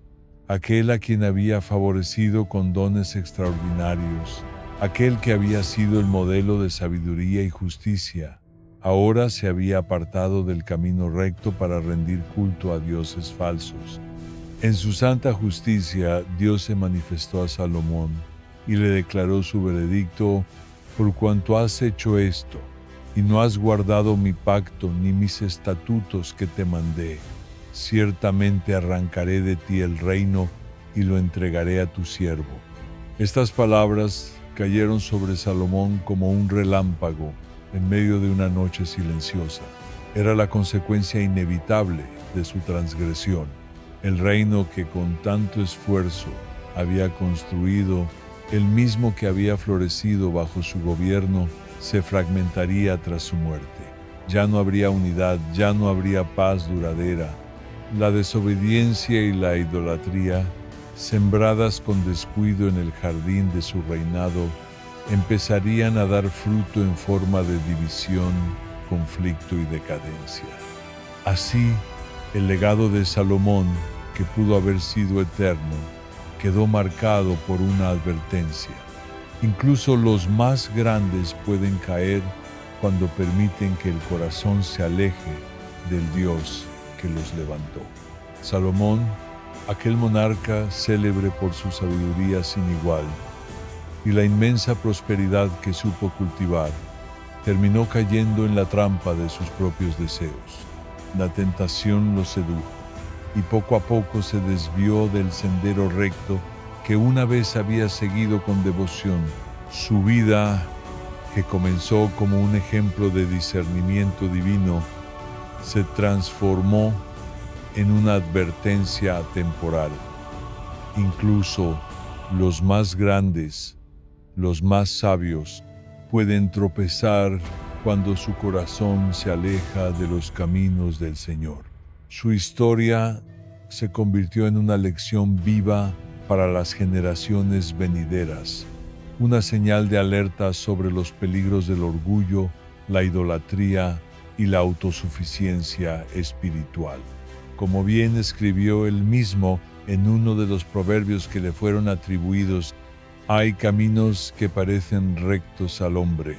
Aquel a quien había favorecido con dones extraordinarios, aquel que había sido el modelo de sabiduría y justicia, ahora se había apartado del camino recto para rendir culto a dioses falsos. En su santa justicia, Dios se manifestó a Salomón y le declaró su veredicto: por cuanto has hecho esto, y no has guardado mi pacto ni mis estatutos que te mandé, ciertamente arrancaré de ti el reino y lo entregaré a tu siervo. Estas palabras cayeron sobre Salomón como un relámpago en medio de una noche silenciosa. Era la consecuencia inevitable de su transgresión. El reino que con tanto esfuerzo había construido, el mismo que había florecido bajo su gobierno, se fragmentaría tras su muerte. Ya no habría unidad, ya no habría paz duradera. La desobediencia y la idolatría, sembradas con descuido en el jardín de su reinado, empezarían a dar fruto en forma de división, conflicto y decadencia. Así, el legado de Salomón, que pudo haber sido eterno, quedó marcado por una advertencia. Incluso los más grandes pueden caer cuando permiten que el corazón se aleje del Dios que los levantó. Salomón, aquel monarca célebre por su sabiduría sin igual y la inmensa prosperidad que supo cultivar, terminó cayendo en la trampa de sus propios deseos. La tentación lo sedujo y poco a poco se desvió del sendero recto que una vez había seguido con devoción. Su vida, que comenzó como un ejemplo de discernimiento divino, se transformó en una advertencia atemporal. Incluso los más grandes, los más sabios, pueden tropezar cuando su corazón se aleja de los caminos del Señor. Su historia se convirtió en una lección viva para las generaciones venideras, una señal de alerta sobre los peligros del orgullo, la idolatría y la autosuficiencia espiritual. Como bien escribió él mismo en uno de los proverbios que le fueron atribuidos: hay caminos que parecen rectos al hombre,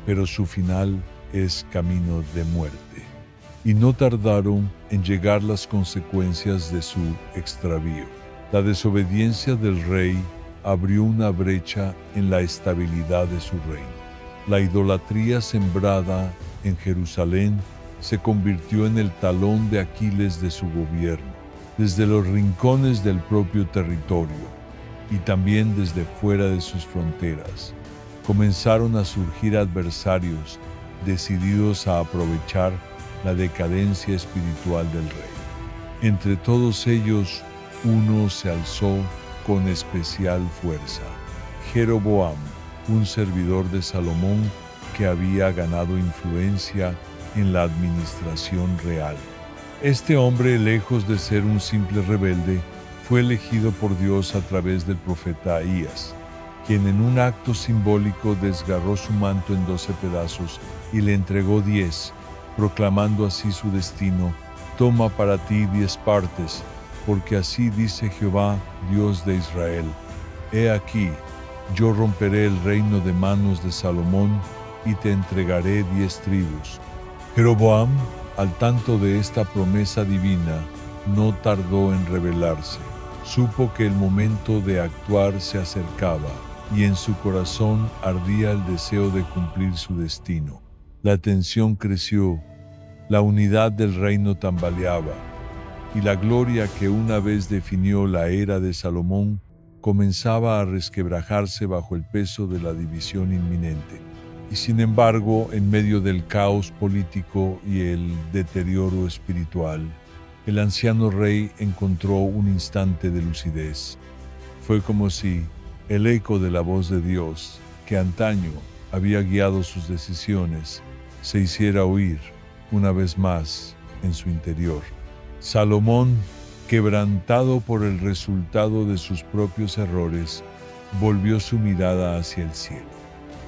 pero su final es camino de muerte. Y no tardaron en llegar las consecuencias de su extravío. La desobediencia del rey abrió una brecha en la estabilidad de su reino. La idolatría sembrada en Jerusalén se convirtió en el talón de Aquiles de su gobierno, desde los rincones del propio territorio y también desde fuera de sus fronteras. Comenzaron a surgir adversarios decididos a aprovechar la decadencia espiritual del rey. Entre todos ellos, uno se alzó con especial fuerza: Jeroboam, un servidor de Salomón que había ganado influencia en la administración real. Este hombre, lejos de ser un simple rebelde, fue elegido por Dios a través del profeta Ahías, quien en un acto simbólico desgarró su manto en 12 pedazos y le entregó 10, proclamando así su destino: toma para ti 10 partes, porque así dice Jehová, Dios de Israel: he aquí, yo romperé el reino de manos de Salomón y te entregaré 10 tribus. Jeroboam, al tanto de esta promesa divina, no tardó en rebelarse. Supo que el momento de actuar se acercaba y en su corazón ardía el deseo de cumplir su destino. La tensión creció, la unidad del reino tambaleaba, y la gloria que una vez definió la era de Salomón comenzaba a resquebrajarse bajo el peso de la división inminente. Y sin embargo, en medio del caos político y el deterioro espiritual, el anciano rey encontró un instante de lucidez. Fue como si el eco de la voz de Dios, que antaño había guiado sus decisiones, se hiciera oír una vez más en su interior. Salomón, quebrantado por el resultado de sus propios errores, volvió su mirada hacia el cielo.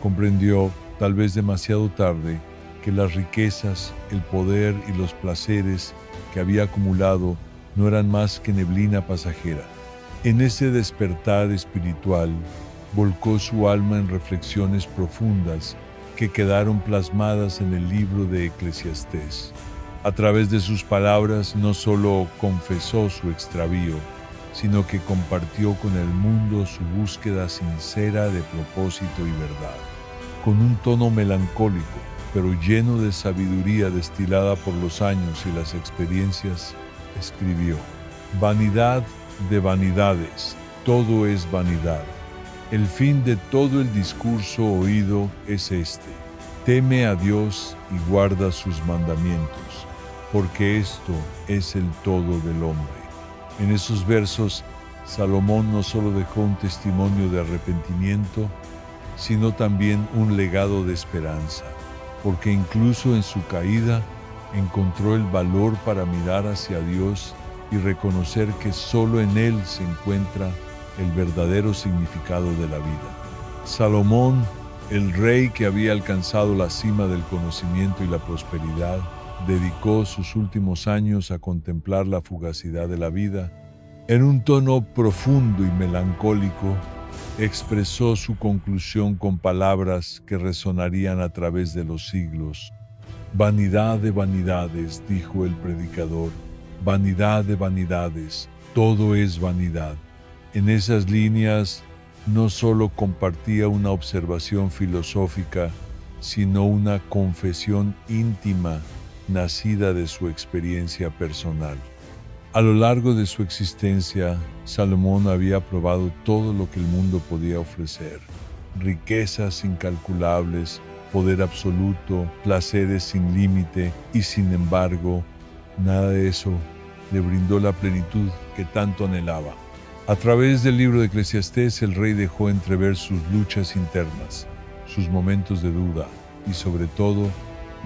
Comprendió, tal vez demasiado tarde, que las riquezas, el poder y los placeres que había acumulado no eran más que neblina pasajera. En ese despertar espiritual, volcó su alma en reflexiones profundas que quedaron plasmadas en el libro de Eclesiastés. A través de sus palabras no solo confesó su extravío, sino que compartió con el mundo su búsqueda sincera de propósito y verdad. Con un tono melancólico, pero lleno de sabiduría destilada por los años y las experiencias, escribió: «Vanidad de vanidades, todo es vanidad. El fin de todo el discurso oído es este: teme a Dios y guarda sus mandamientos, porque esto es el todo del hombre». En esos versos, Salomón no solo dejó un testimonio de arrepentimiento, sino también un legado de esperanza, porque incluso en su caída encontró el valor para mirar hacia Dios y reconocer que solo en Él se encuentra el verdadero significado de la vida. Salomón, el rey que había alcanzado la cima del conocimiento y la prosperidad, dedicó sus últimos años a contemplar la fugacidad de la vida. En un tono profundo y melancólico, expresó su conclusión con palabras que resonarían a través de los siglos. «Vanidad de vanidades», dijo el predicador, «vanidad de vanidades, todo es vanidad». En esas líneas no solo compartía una observación filosófica, sino una confesión íntima nacida de su experiencia personal. A lo largo de su existencia, Salomón había probado todo lo que el mundo podía ofrecer: riquezas incalculables, poder absoluto, placeres sin límite, y sin embargo, nada de eso le brindó la plenitud que tanto anhelaba. A través del libro de Eclesiastés, el rey dejó entrever sus luchas internas, sus momentos de duda y, sobre todo,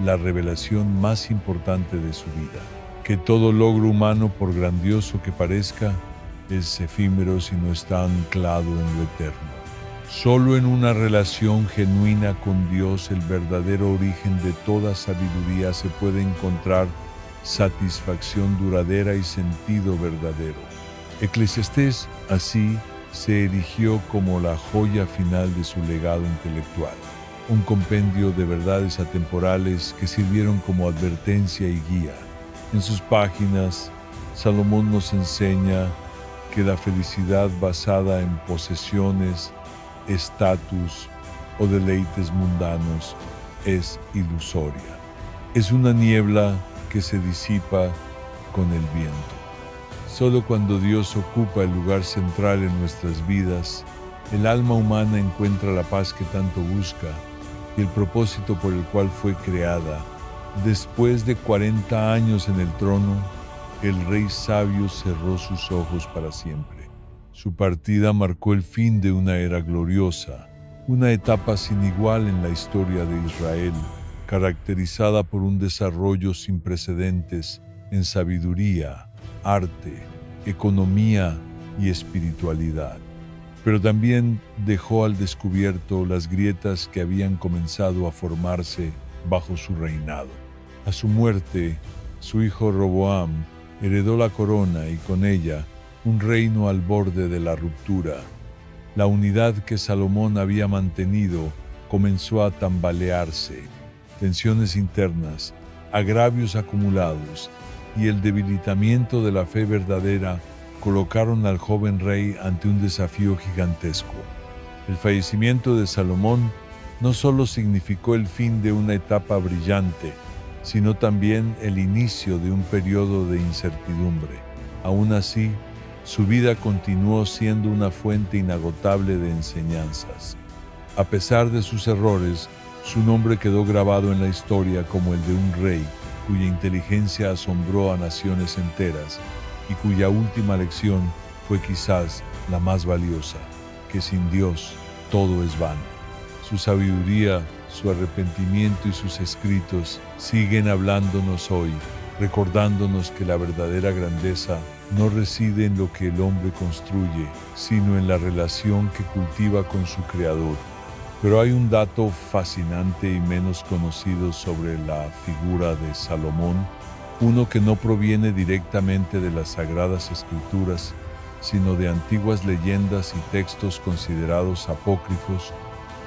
la revelación más importante de su vida: que todo logro humano, por grandioso que parezca, es efímero si no está anclado en lo eterno. Solo en una relación genuina con Dios, el verdadero origen de toda sabiduría, se puede encontrar satisfacción duradera y sentido verdadero. Eclesiastés, así, se erigió como la joya final de su legado intelectual, un compendio de verdades atemporales que sirvieron como advertencia y guía. En sus páginas, Salomón nos enseña que la felicidad basada en posesiones, estatus o deleites mundanos es ilusoria. Es una niebla que se disipa con el viento. Solo cuando Dios ocupa el lugar central en nuestras vidas, el alma humana encuentra la paz que tanto busca y el propósito por el cual fue creada. Después de 40 años en el trono, el rey sabio cerró sus ojos para siempre. Su partida marcó el fin de una era gloriosa, una etapa sin igual en la historia de Israel, caracterizada por un desarrollo sin precedentes en sabiduría, arte, economía y espiritualidad. Pero también dejó al descubierto las grietas que habían comenzado a formarse bajo su reinado. A su muerte, su hijo Roboam heredó la corona y con ella un reino al borde de la ruptura. La unidad que Salomón había mantenido comenzó a tambalearse. Tensiones internas, agravios acumulados y el debilitamiento de la fe verdadera colocaron al joven rey ante un desafío gigantesco. El fallecimiento de Salomón no solo significó el fin de una etapa brillante, sino también el inicio de un periodo de incertidumbre. Aún así, su vida continuó siendo una fuente inagotable de enseñanzas. A pesar de sus errores, su nombre quedó grabado en la historia como el de un rey cuya inteligencia asombró a naciones enteras y cuya última lección fue quizás la más valiosa, que sin Dios todo es vano. Su sabiduría, su arrepentimiento y sus escritos siguen hablándonos hoy, recordándonos que la verdadera grandeza no reside en lo que el hombre construye, sino en la relación que cultiva con su Creador. Pero hay un dato fascinante y menos conocido sobre la figura de Salomón, uno que no proviene directamente de las Sagradas Escrituras, sino de antiguas leyendas y textos considerados apócrifos,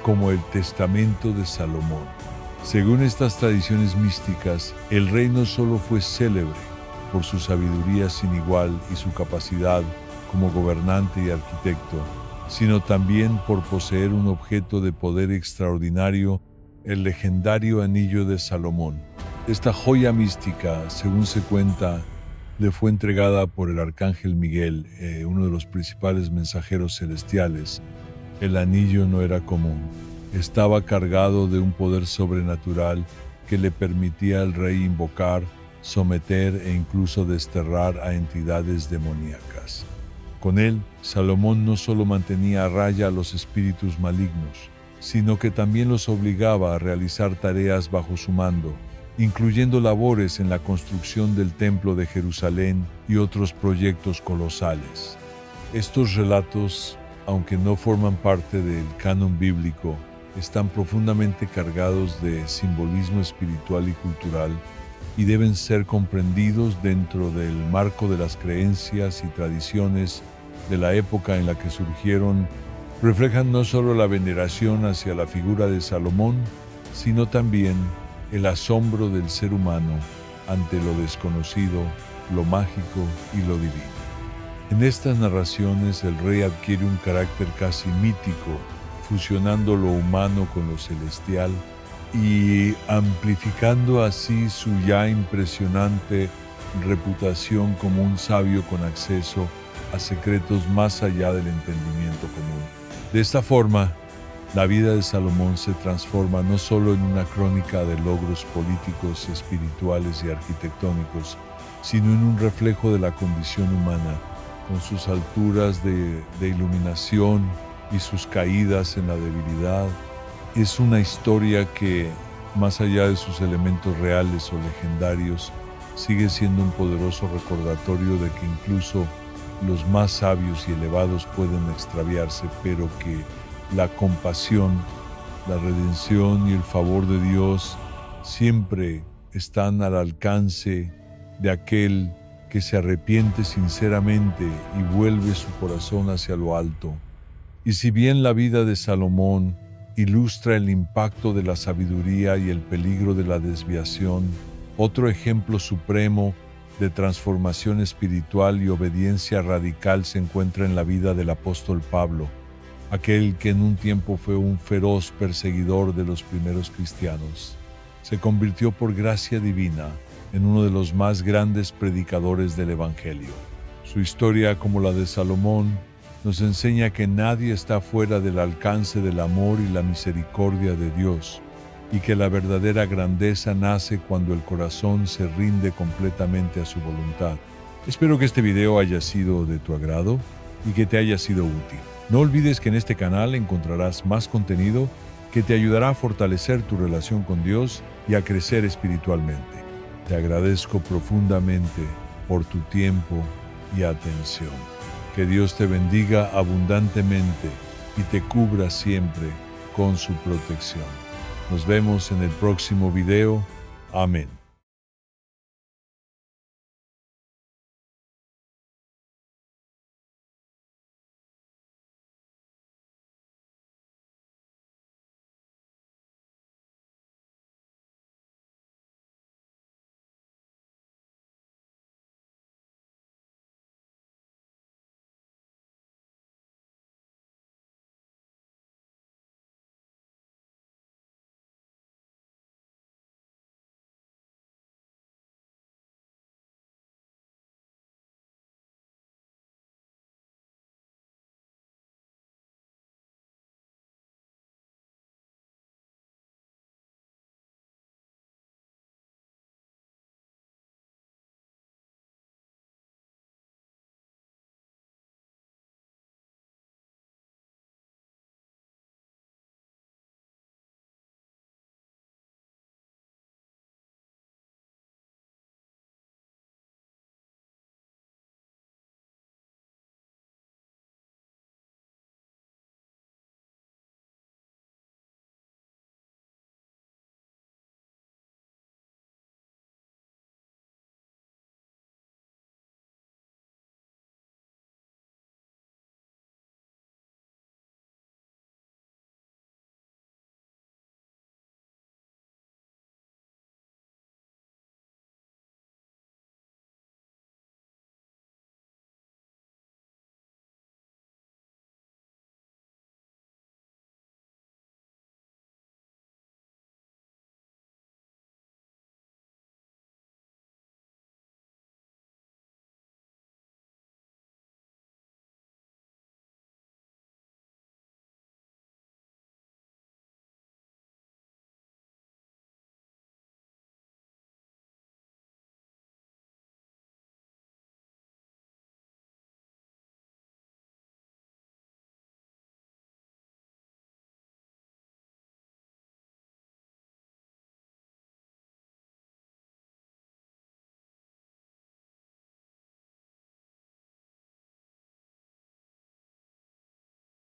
como el Testamento de Salomón. Según estas tradiciones místicas, el rey no solo fue célebre por su sabiduría sin igual y su capacidad como gobernante y arquitecto, sino también por poseer un objeto de poder extraordinario, el legendario Anillo de Salomón. Esta joya mística, según se cuenta, le fue entregada por el arcángel Miguel, uno de los principales mensajeros celestiales. El anillo no era común. Estaba cargado de un poder sobrenatural que le permitía al rey invocar, someter e incluso desterrar a entidades demoníacas. Con él, Salomón no solo mantenía a raya a los espíritus malignos, sino que también los obligaba a realizar tareas bajo su mando, incluyendo labores en la construcción del Templo de Jerusalén y otros proyectos colosales. Estos relatos, aunque no forman parte del canon bíblico, están profundamente cargados de simbolismo espiritual y cultural y deben ser comprendidos dentro del marco de las creencias y tradiciones de la época en la que surgieron. Reflejan no solo la veneración hacia la figura de Salomón, sino también el asombro del ser humano ante lo desconocido, lo mágico y lo divino. En estas narraciones el rey adquiere un carácter casi mítico, fusionando lo humano con lo celestial y amplificando así su ya impresionante reputación como un sabio con acceso a secretos más allá del entendimiento común. De esta forma, la vida de Salomón se transforma no solo en una crónica de logros políticos, espirituales y arquitectónicos, sino en un reflejo de la condición humana, con sus alturas de iluminación y sus caídas en la debilidad. Es una historia que, más allá de sus elementos reales o legendarios, sigue siendo un poderoso recordatorio de que incluso los más sabios y elevados pueden extraviarse, pero que la compasión, la redención y el favor de Dios siempre están al alcance de aquel que se arrepiente sinceramente y vuelve su corazón hacia lo alto. Y si bien la vida de Salomón ilustra el impacto de la sabiduría y el peligro de la desviación, otro ejemplo supremo de transformación espiritual y obediencia radical se encuentra en la vida del apóstol Pablo, aquel que en un tiempo fue un feroz perseguidor de los primeros cristianos. Se convirtió por gracia divina en uno de los más grandes predicadores del Evangelio. Su historia, como la de Salomón, nos enseña que nadie está fuera del alcance del amor y la misericordia de Dios, y que la verdadera grandeza nace cuando el corazón se rinde completamente a su voluntad. Espero que este video haya sido de tu agrado y que te haya sido útil. No olvides que en este canal encontrarás más contenido que te ayudará a fortalecer tu relación con Dios y a crecer espiritualmente. Te agradezco profundamente por tu tiempo y atención. Que Dios te bendiga abundantemente y te cubra siempre con su protección. Nos vemos en el próximo video. Amén.